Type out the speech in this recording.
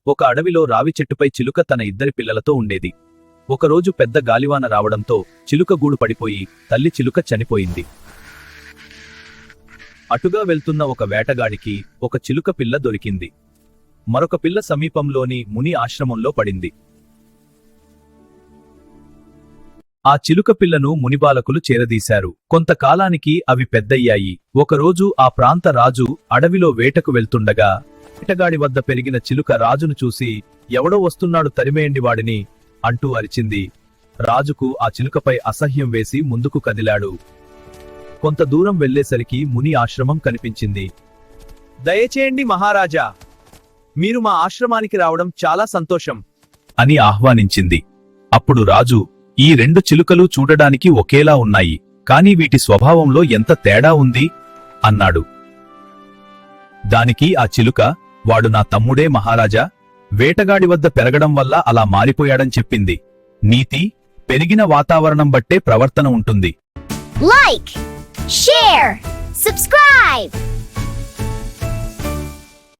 ఒక అడవిలో రావి చెట్టుపై చిలుక తన ఇద్దరి పిల్లలతో ఉండేది. ఒకరోజు పెద్ద గాలివాన రావడంతో చిలుక గూడు పడిపోయి తల్లి చిలుక చనిపోయింది. అటుగా వెళ్తున్న ఒక వేటగాడికి ఒక చిలుక పిల్ల దొరికింది. మరొక పిల్ల సమీపంలోని ముని ఆశ్రమంలో పడింది. ఆ చిలుక పిల్లను మునిబాలకులు చేరదీశారు. కొంతకాలానికి అవి పెద్దయ్యాయి. ఒకరోజు ఆ ప్రాంత రాజు అడవిలో వేటకు వెళ్తుండగా వేటగాడి వద్ద పెరిగిన చిలుక రాజును చూసి, ఎవడో వస్తున్నాడు, తరిమేయండి వాడిని అంటూ అరిచింది. రాజుకు ఆ చిలుకపై అసహ్యం వేసి ముందుకు కదిలాడు. కొంత దూరం వెళ్లేసరికి ముని ఆశ్రమం కనిపించింది. దయచేయండి మహారాజా, మీరు మా ఆశ్రమానికి రావడం చాలా సంతోషం అని ఆహ్వానించింది. అప్పుడు రాజు, ఈ రెండు చిలుకలు చూడడానికి ఒకేలా ఉన్నాయి, కాని వీటి స్వభావంలో ఎంత తేడా ఉంది అన్నాడు. దానికి ఆ చిలుక, వాడు నా తమ్ముడే మహారాజా, వేటగాడి వద్ద పెరగడం వల్ల అలా మారిపోయాడని చెప్పింది. నీతి, పెరిగిన వాతావరణం బట్టే ప్రవర్తన ఉంటుంది. Like, share, subscribe.